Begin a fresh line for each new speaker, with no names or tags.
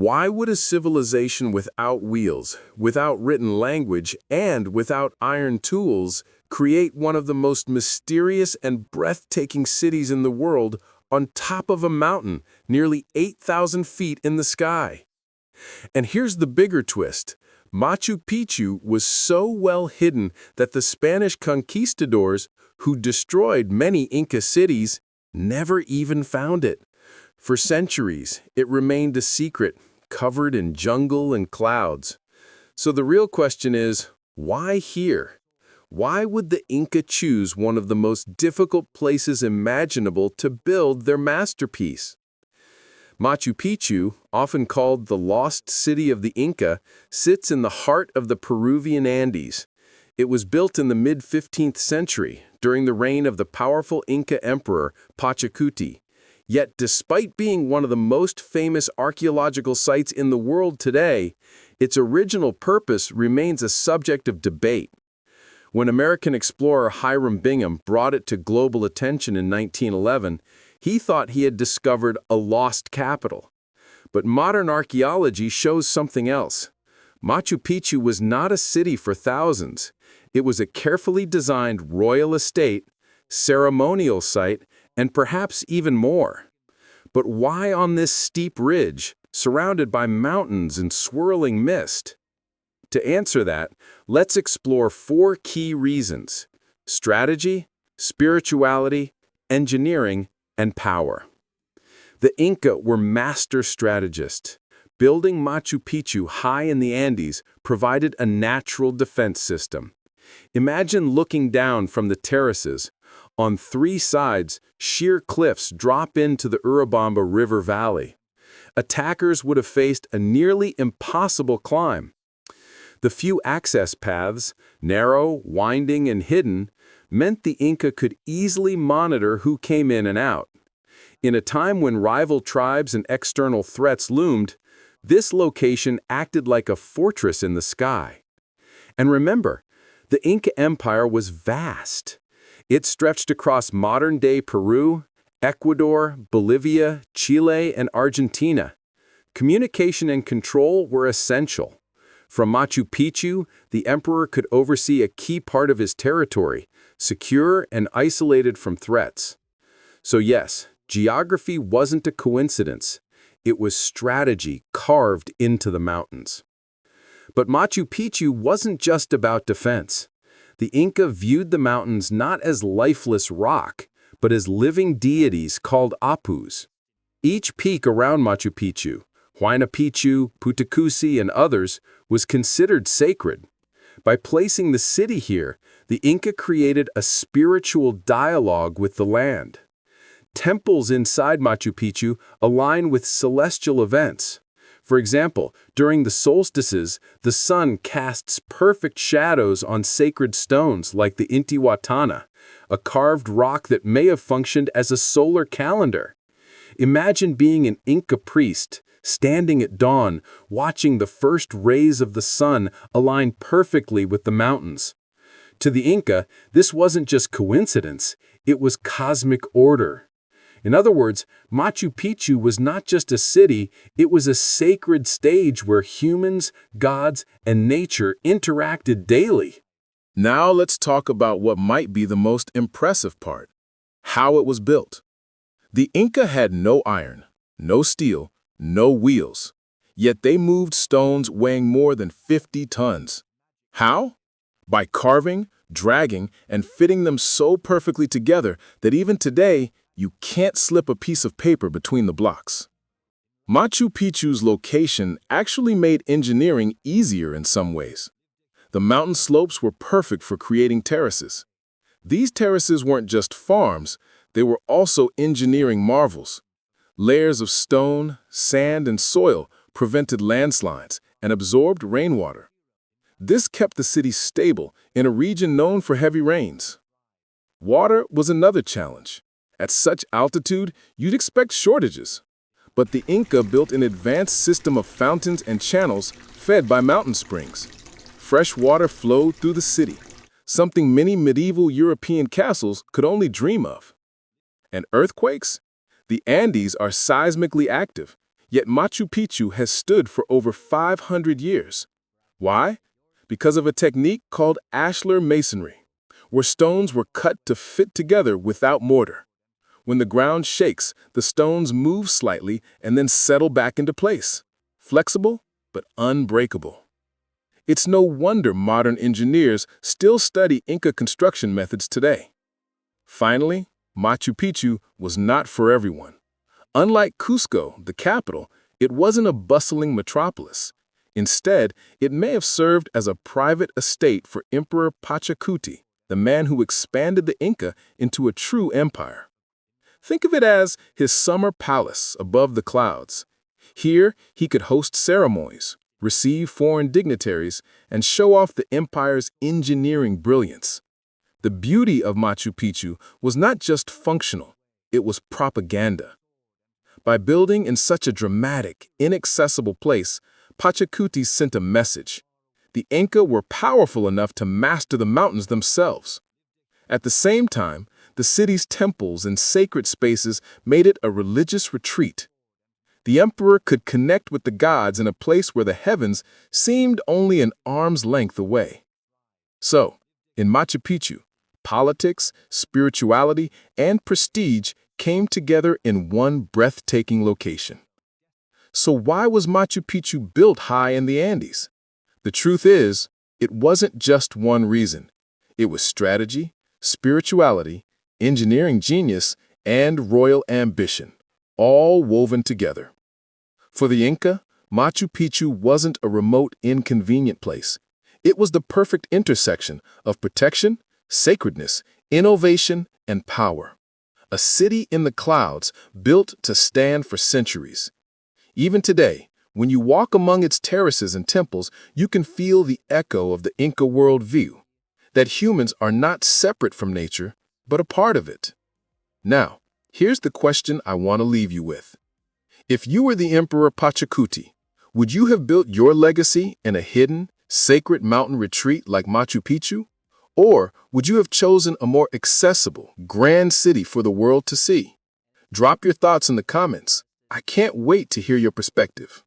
Why would a civilization without wheels, without written language, and without iron tools create one of the most mysterious and breathtaking cities in the world on top of a mountain, nearly 8,000 feet in the sky? And here's the bigger twist. Machu Picchu was so well hidden that the Spanish conquistadors, who destroyed many Inca cities, never even found it. For centuries, it remained a secret, covered in jungle and clouds. So the real question is, why here? Why would the Inca choose one of the most difficult places imaginable to build their masterpiece? Machu Picchu, often called the lost city of the Inca, sits in the heart of the Peruvian Andes. It was built in the mid-15th century, during the reign of the powerful Inca emperor Pachacuti. Yet, despite being one of the most famous archaeological sites in the world today, its original purpose remains a subject of debate. When American explorer Hiram Bingham brought it to global attention in 1911, he thought he had discovered a lost capital. But modern archaeology shows something else. Machu Picchu was not a city for thousands. It was a carefully designed royal estate, ceremonial site, and perhaps even more. But why on this steep ridge, surrounded by mountains and swirling mist? To answer that, let's explore 4 key reasons: strategy, spirituality, engineering, and power. The Inca were master strategists. Building Machu Picchu high in the Andes provided a natural defense system. Imagine looking down from the terraces. On 3 sides, sheer cliffs drop into the Urubamba River Valley. Attackers would have faced a nearly impossible climb. The few access paths, narrow, winding, and hidden, meant the Inca could easily monitor who came in and out. In a time when rival tribes and external threats loomed, this location acted like a fortress in the sky. And remember, the Inca Empire was vast. It stretched across modern-day Peru, Ecuador, Bolivia, Chile, and Argentina. Communication and control were essential. From Machu Picchu, the emperor could oversee a key part of his territory, secure and isolated from threats. So yes, geography wasn't a coincidence. It was strategy carved into the mountains. But Machu Picchu wasn't just about defense. The Inca viewed the mountains not as lifeless rock, but as living deities called apus. Each peak around Machu Picchu, Huayna Picchu, Putacusi, and others, was considered sacred. By placing the city here, the Inca created a spiritual dialogue with the land. Temples inside Machu Picchu align with celestial events. For example, during the solstices, the sun casts perfect shadows on sacred stones like the Intihuatana, a carved rock that may have functioned as a solar calendar. Imagine being an Inca priest, standing at dawn, watching the first rays of the sun align perfectly with the mountains. To the Inca, this wasn't just coincidence, it was cosmic order. In other words, Machu Picchu was not just a city, it was a sacred stage where humans, gods, and nature interacted daily.
Now let's talk about what might be the most impressive part: how it was built. The Inca had no iron, no steel, no wheels, yet they moved stones weighing more than 50 tons. How? By carving, dragging, and fitting them so perfectly together that even today, you can't slip a piece of paper between the blocks. Machu Picchu's location actually made engineering easier in some ways. The mountain slopes were perfect for creating terraces. These terraces weren't just farms, they were also engineering marvels. Layers of stone, sand, and soil prevented landslides and absorbed rainwater. This kept the city stable in a region known for heavy rains. Water was another challenge. At such altitude, you'd expect shortages. But the Inca built an advanced system of fountains and channels fed by mountain springs. Fresh water flowed through the city, something many medieval European castles could only dream of. And earthquakes? The Andes are seismically active, Yet Machu Picchu has stood for over 500 years. Why? Because of a technique called ashlar masonry, where stones were cut to fit together without mortar. When the ground shakes, the stones move slightly and then settle back into place. Flexible, but unbreakable. It's no wonder modern engineers still study Inca construction methods today. Finally, Machu Picchu was not for everyone. Unlike Cusco, the capital, it wasn't a bustling metropolis. Instead, it may have served as a private estate for Emperor Pachacuti, the man who expanded the Inca into a true empire. Think of it as his summer palace above the clouds. Here, he could host ceremonies, receive foreign dignitaries, and show off the empire's engineering brilliance. The beauty of Machu Picchu was not just functional, it was propaganda. By building in such a dramatic, inaccessible place, Pachacuti sent a message. The Inca were powerful enough to master the mountains themselves. At the same time, the city's temples and sacred spaces made it a religious retreat. The emperor could connect with the gods in a place where the heavens seemed only an arm's length away. So, in Machu Picchu, politics, spirituality, and prestige came together in one breathtaking location. So why was Machu Picchu built high in the Andes? The truth is, it wasn't just one reason. It was strategy, spirituality, engineering genius, and royal ambition, all woven together. For the Inca, Machu Picchu wasn't a remote, inconvenient place. It was the perfect intersection of protection, sacredness, innovation, and power. A city in the clouds built to stand for centuries. Even today, when you walk among its terraces and temples, you can feel the echo of the Inca worldview, that humans are not separate from nature, but a part of it. Now, here's the question I want to leave you with. If you were the Emperor Pachacuti, would you have built your legacy in a hidden, sacred mountain retreat like Machu Picchu? Or would you have chosen a more accessible, grand city for the world to see? Drop your thoughts in the comments. I can't wait to hear your perspective.